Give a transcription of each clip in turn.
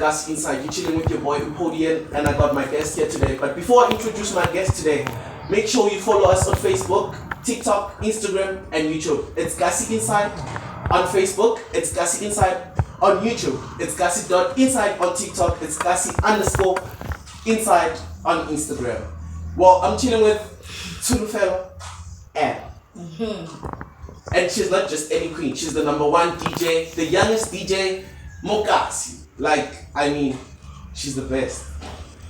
Gus Inside. You're chilling with your boy Upodian, and I got my guest here today. But before I introduce my guest today, make sure you follow us on Facebook, TikTok, Instagram, and YouTube. It's Gussie Inside on Facebook. It's Gussie Inside on YouTube. It's Gussie.inside on TikTok. It's Gussie_inside on Instagram. Well, I'm chilling with Tsholofelo M. And she's not just any queen. She's the #1 DJ, the youngest DJ, Mokasi. She's the best.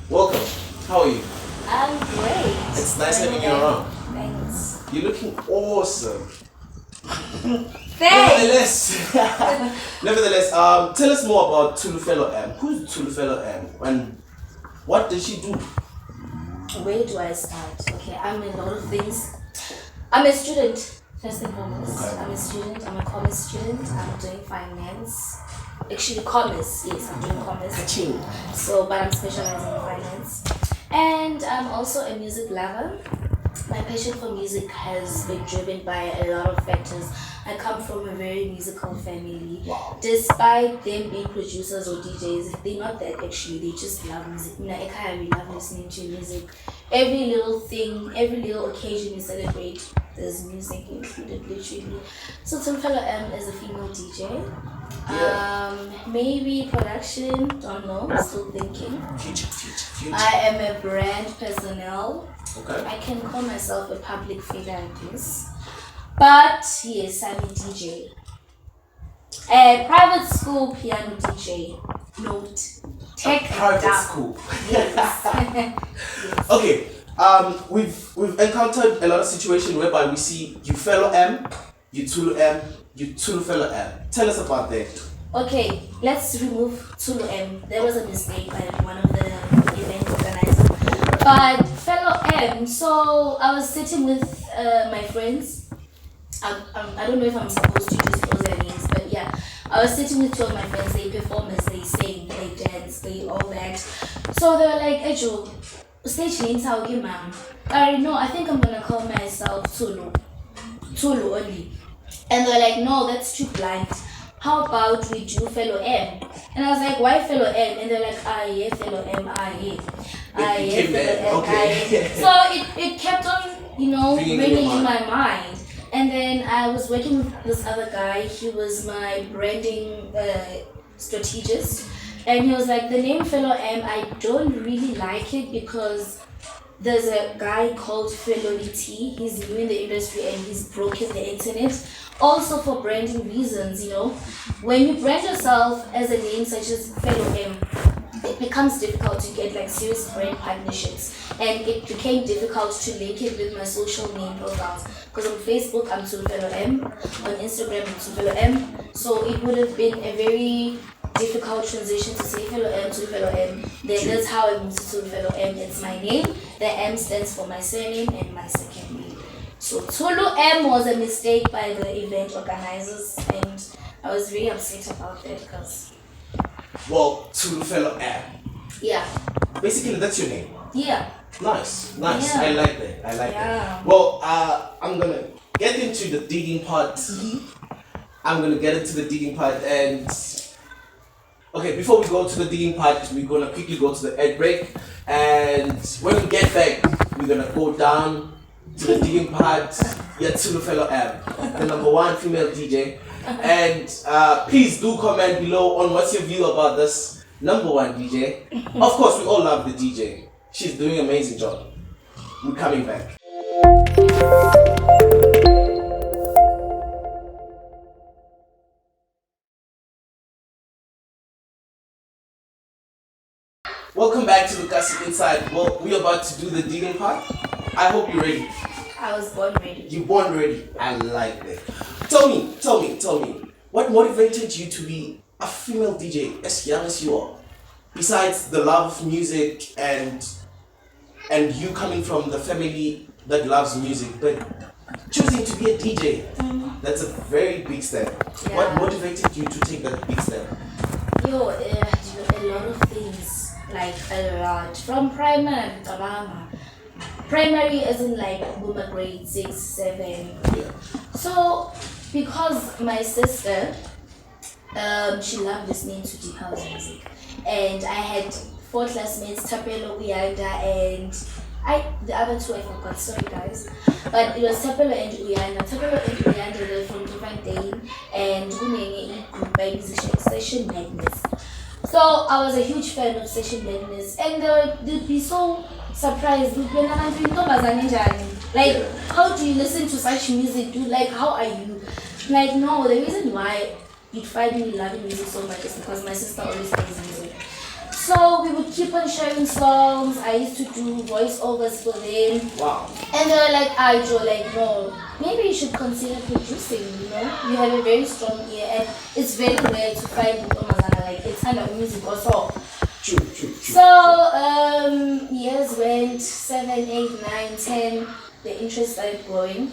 Welcome. How are you? I'm great. It's nice having you around. Thanks. You're looking awesome. Thanks. Nevertheless, tell us more about Tsholofelo M. Who's Tsholofelo M? And what does she do? Where do I start? Okay, I'm a lot of things. I'm a student, first and foremost. Okay. I'm a student. I'm a commerce student. I'm doing finance. Actually, commerce. Yes, I'm doing commerce. Ka-ching. But I'm specializing in finance. And I'm also a music lover. My passion for music has been driven by a lot of factors. I come from a very musical family. Wow. Despite them being producers or DJs, they're not that actually. They just love music. We love listening to music. Every little thing, every little occasion we celebrate, there's music included, literally. So Tsholofelo M is a female DJ. Yeah. Maybe production, don't know, still thinking. Future. I am a brand personnel. Okay. I can call myself a public figure, I guess. But yes, I'm a DJ. A private school piano DJ. Note. Tech Private up. school. Yes. Yes. Okay. We've encountered a lot of situations whereby we see you fellow M, you Tsulu M, you Tsholofelo M. Tell us about that. Okay, let's remove Tsulu M. There was a mistake by one of the event organizers. But fellow M, so I was sitting with my friends. I don't know if I'm supposed to disclose their names, but yeah, I was sitting with two of my friends. They perform, they sing, they dance, they all that. So they were like, Ejo, stage names how you ma'am. I think I'm gonna call myself Tsulu only. And they're like, no, that's too blunt. How about we do fellow M? And I was like, why fellow M? And they're like, yeah, fellow M, yeah. It became that, okay. So it kept on, ringing in my mind. And then I was working with this other guy. He was my branding strategist. And he was like, the name fellow M, I don't really like it because there's a guy called Fellow T. He's new in the industry and he's broken the internet. Also for branding reasons, when you brand yourself as a name such as Fellow M, it becomes difficult to get like serious brand partnerships, and it became difficult to link it with my social name profiles. Because on Facebook I'm Tsholofelo M, on Instagram I'm Tsholofelo M, so it would have been a very difficult transition to say Fellow M, Tsholofelo M. Then that's how I moved to Tsholofelo M. It's my name. The M stands for my surname and my second name. So Tsulu M was a mistake by the event organizers, and I was really upset about that because. Well, Tsholofelo M. Yeah. Basically, that's your name. Yeah. Nice. Yeah. I like that. Yeah. Well, I'm gonna get into the digging part. And okay, before we go to the digging part, we're gonna quickly go to the ad break. And when we get back, we're gonna go down to the digging part. Yeah, Tsholofelo M, the #1 female DJ. And please do comment below on what's your view about this #1 DJ. Of course, we all love the DJ. She's doing an amazing job. We're coming back. Welcome back to the Gussie Inside. Well, we're about to do the digging part. I hope you're ready. I was born ready. You're born ready. I like that. Tell me. What motivated you to be a female DJ as young as you are? Besides the love of music and you coming from the family that loves music, but choosing to be a DJ, that's a very big step. Yeah. What motivated you to take that big step? A lot of things, like a lot. From primary, primary isn't like grade 6, 7. Yeah. So, because my sister, she loved listening to deep house music. and I had 4 classmates, Tsholofelo, Uyanda, and the other two I forgot, sorry guys. But it was Tsholofelo and Uyanda. Tsholofelo and Uyanda were from different day, and Gunenge group by musician Session Madness. So I was a huge fan of Session Madness, and they'd be so surprised. Like, how do you listen to such music, dude? Like, how are you? Like, no, the reason why you'd find me loving music so much is because my sister always plays music. So we would keep on sharing songs. I used to do voiceovers for them. Wow. And they were like, Joe, like, no, maybe you should consider producing, you know? You have a very strong ear, and it's very rare to find like it's kind of music also. True. So years went 7, 8, 9, 10. The interest started growing,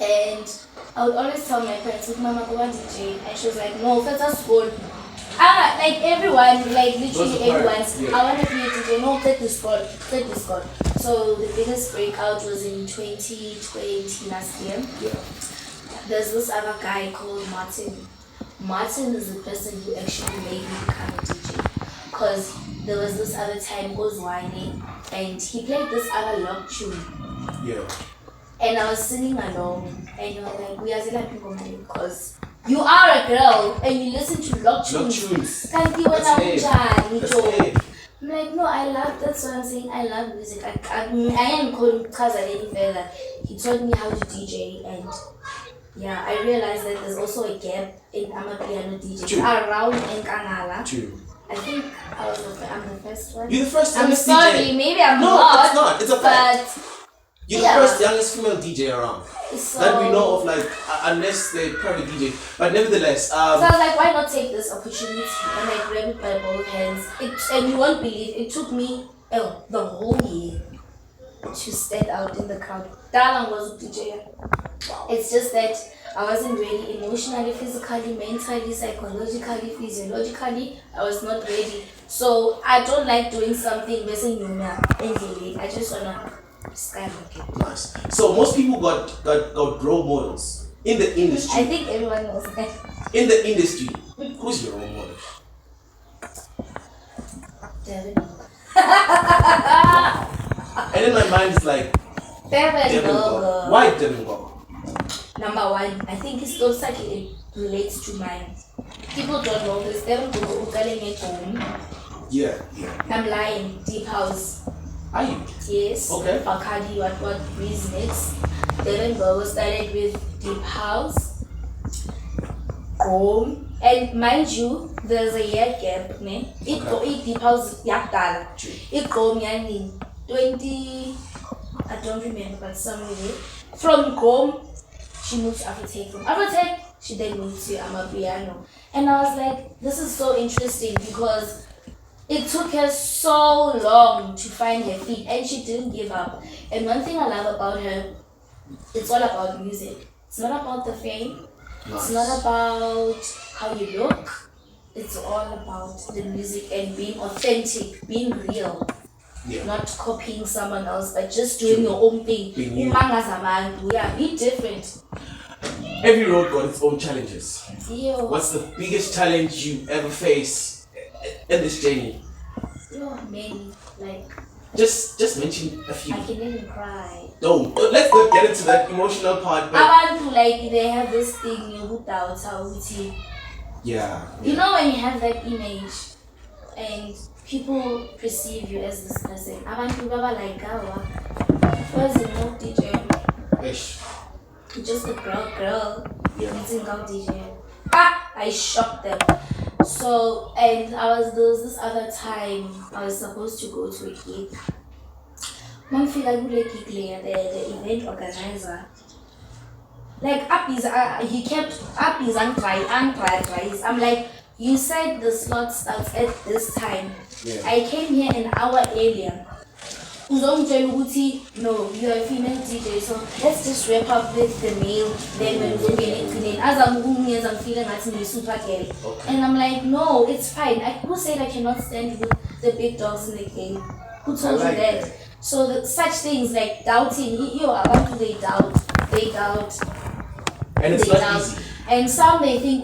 and I would always tell my parents, "Look, Mama, go on DJ," and she was like, "No, first school." Like everyone, like literally everyone. Yeah. I want to be a DJ. No, take this call. So the biggest breakout was in 2020 last year. Yeah. There's this other guy called Martin. Martin is the person who actually made me become a DJ. Because there was this other time goes whining, and he played this other lock tune. Yeah. And I was singing along, and you were like, we are because you are a girl and you listen to lock tunes. I'm like, no, I love, that's what I'm saying. I love music. I am calling because I didn't further. He taught me how to DJ, and yeah, I realized that there's also a gap in Amapiano DJ around Nkanala. True. I think I'm the first one. You're the first I'm youngest sorry, DJ. maybe I'm no, not. No, it's not. It's a fact. You're the first youngest female DJ around. So, that we know of, like, unless they're private DJ. But nevertheless, so I was like, why not take this opportunity and like grab it by both hands? And you won't believe, it took me the whole year to stand out in the crowd. That was DJ. It's just that I wasn't ready emotionally, physically, mentally, psychologically, physiologically. I was not ready. So I don't like doing something messing you up. I just wanna skyrocket. Nice. So most people got role models in the industry. I think everyone knows that. In the industry, who's your role model? Devin. And in my mind, it's like Devin Gogo. Why Devin Gogo? Number one, I think it's so such it relates to mine. People don't know this. Devin Gogo telling me home. Yeah. I'm lying. Deep house. Are you? Yes. Okay. Bacardi, what Breeze mix. Devin Gogo started with Deep House. Home. And mind you, there's a year gap, ne? It Deep House yakdala. It go in 20, I don't remember, but somewhere. From Gom, she moved to Afrotech. From Afrotech, she then moved to Amapiano. And I was like, this is so interesting because it took her so long to find her feet, and she didn't give up. And one thing I love about her, it's all about music. It's not about the fame. Nice. It's not about how you look. It's all about the music and being authentic, being real. Yeah. Not copying someone else, but just doing your own thing. Yeah, be different. Every road got its own challenges. Yo. What's the biggest challenge you ever face in this journey? Many. Like, just mention a few. I can even cry. Don't. Let's not get into that emotional part. But I want to, like, they have this thing you doubt how yeah. You know when you have that image and people perceive you as this person. I want to like where's the no DJ? Ish. Just a girl. Yeah. Meeting out DJ. I shocked them. So, and there was this other time I was supposed to go to a gig. Mom feel like the event organizer. Like he kept I'm like, you said the slot starts at this time. Yeah. I came here an hour earlier. No, you are a female DJ, so let's just wrap up with the male, then we'll get into it. As I'm feeling like me super girl. Okay. And I'm like, no, it's fine. Who said I cannot stand with the big dogs in the game? Who told you that? So such things like doubting, I want to they doubt. And it's not easy. And some they think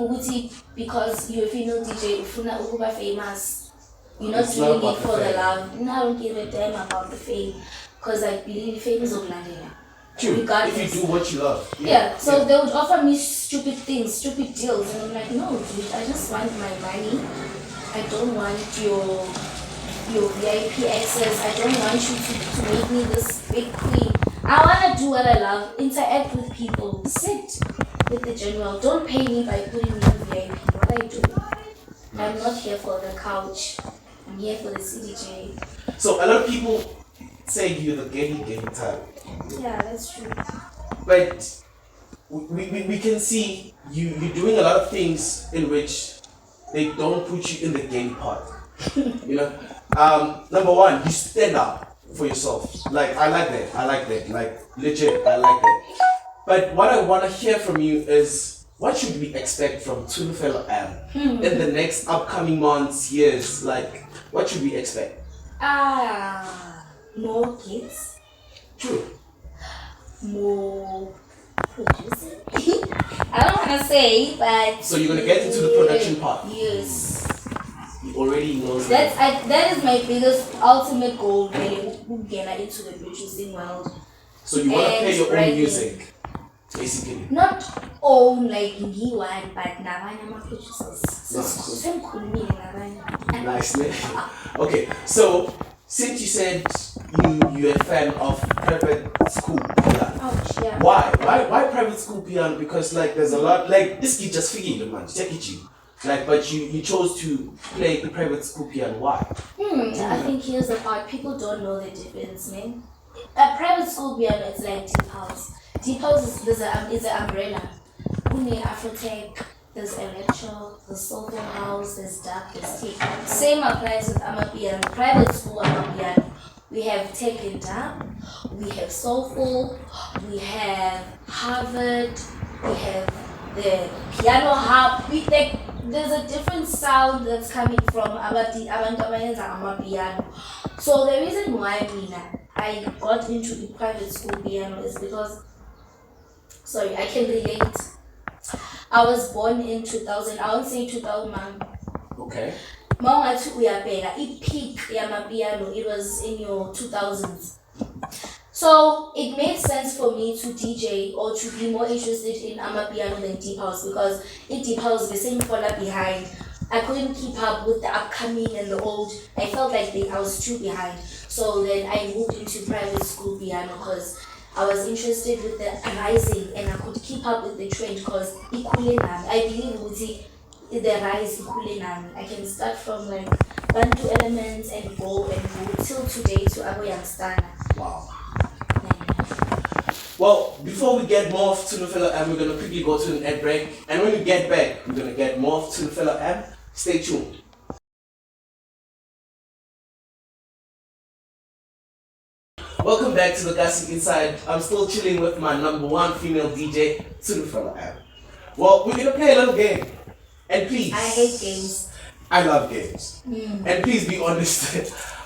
because you're a female DJ, you're famous. You're not It's doing about it the for the fame. love. No, I don't give a damn about the fame. Because I believe fame is Oklandela. True. Regardless. If you do what you love. Yeah, so they would offer me stupid things, stupid deals, and I'm like, no, dude, I just want my money. I don't want your VIP access. I don't want you to make me this big queen. I want to do what I love, interact with people, sit with the general. Don't pay me by putting me in VIP. What I do, I'm not here for the couch. I'm here for the CDJ. So a lot of people say you're the gay type. Yeah, that's true. But we can see you're doing a lot of things in which they don't put you in the gay part. You know, number one, you stand up for yourself. Like I like that. Like legit, I like that. But what I want to hear from you is what should we expect from Tsholofelo M in the next upcoming months, years? Like what should we expect? More kids. True. More producing. I don't want to say, but So you're gonna get into the production part. Yes. You already know That is my biggest ultimate goal. Really, get into the producing world. So you wanna play your own writing. music, basically. Not own like me one, but nabanye ama producers. Nice. Semkhulumile nabanye. Nice, man. Okay, so since you said you're a fan of private school piano, Ouch, yeah. why private school piano? Because like there's a lot like this kid just figured man, check it you. Like but you chose to play the private school piano. Why? I think here's the part. People don't know the difference, man. A private school piano, it's like deep house. Deep house is an umbrella. Uni Afrotech, there's electro, there's soulful house, there's dark, there's tech. Same applies with Amapiano. Private school Amapiano. We have tech and dark, we have soulful, we have Harvard, we have the piano hub. There's a different sound that's coming from Amapiano. So the reason why I got into the private school piano is because, sorry, I can relate. I was born in 2000, I won't say 2001. Okay. Mawungathi uyabheka i-peak yamapiano, it was in your 2000s. So it made sense for me to DJ or to be more interested in amapiano than deep house, because in deep house the same follow behind. I couldn't keep up with the upcoming and the old. I felt like I was too behind. So then I moved into private school piano because I was interested with the rising and I could keep up with the trend because I believe with the rise I can start from like 1, 2 elements and go till today to Abo Youngstana. Wow. Well, before we get more of Tsholofelo M, we're gonna quickly go to an ad break, and when we get back, we're gonna get more of Tsholofelo M. Stay tuned. Welcome back to the Gossip Inside. I'm still chilling with my number one female DJ, Tsholofelo M. Well, we're gonna play a little game, and please. I hate games. I love games, and please be honest.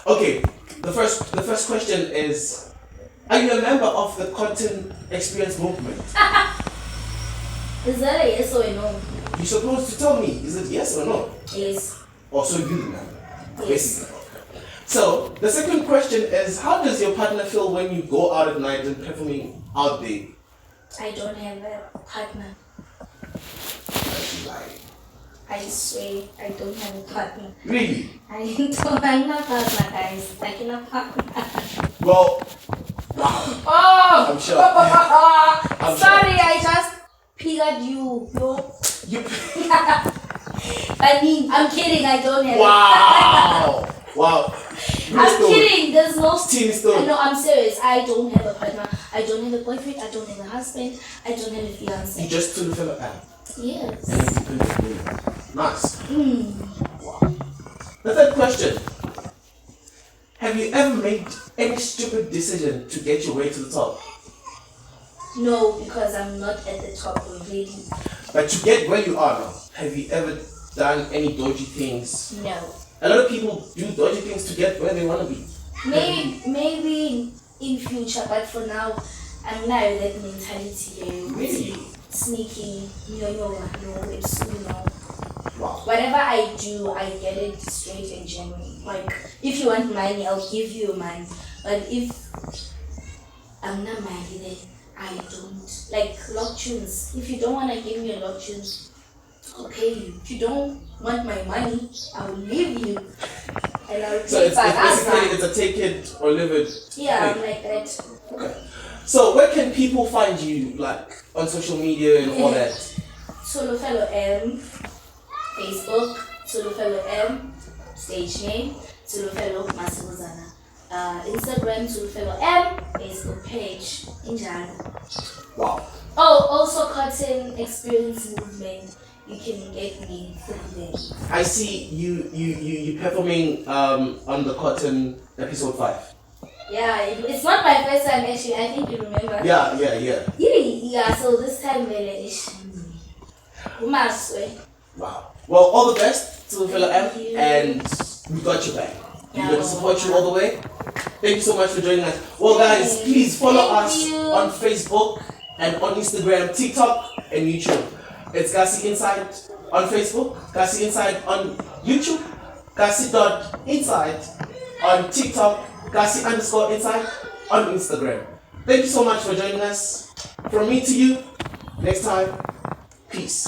Okay, the first question is. Are you a member of the Content Experience movement? Is that a yes or a no? You're supposed to tell me, is it yes or no? Yes. Or so you remember? Yes. Basically. So, the second question is, how does your partner feel when you go out at night and performing out there? I don't have a partner. That's lying. I swear, I don't have a partner. Really? I'm not a partner, guys. I cannot partner. Well, wow. Oh! I'm sure. I'm Sorry, I just figured you. No. You. I mean, I'm kidding. I don't have. Wow. Wow. I'm kidding. There's no. Stone. No, I'm serious. I don't have a partner. I don't have a boyfriend. I don't have a husband. I don't have a fiance. You just to the fellow M. Yes. Nice. Wow. The third question. Have you ever made any stupid decision to get your way to the top? No, because I'm not at the top already. But to get where you are now, have you ever done any dodgy things? No. A lot of people do dodgy things to get where they want to be. Maybe in future, but for now, I'm not that mentality. Really? Sneaky, no, it's. Wow. whatever I do, I get it straight and genuine. Like, if you want money, I'll give you money. But if I'm not money, then I don't. Like, lock tunes. If you don't want to give me a lock tunes, I'll pay you. If you don't want my money, I'll leave you. And I'll So it's basically it's a take it or leave it. Yeah, I'm like that. Okay. So where can people find you, like on social media and all that? Tsholofelo M, Facebook, Tsholofelo M, stage name, Tsholofelo Masibuzana. Instagram, Tsholofelo M, Facebook page, Injalo. Wow. Oh, also Cotton Experience Movement. You can get me through there. I see you performing on the Cotton episode 5. Yeah, it's not my first time actually. I think you remember. Yeah. Yeah, so this time really is. Wow. Well, all the best to fellow M, Thank you. and we got your back. We're Yeah, going to support you all the way. Thank you so much for joining us. Well, guys, please follow us on Facebook and on Instagram, TikTok, and YouTube. It's Kasi Inside on Facebook, Kasi Inside on YouTube, Kasi.inside on TikTok, Kasi_inside on Instagram. Thank you so much for joining us. From me to you, next time, peace.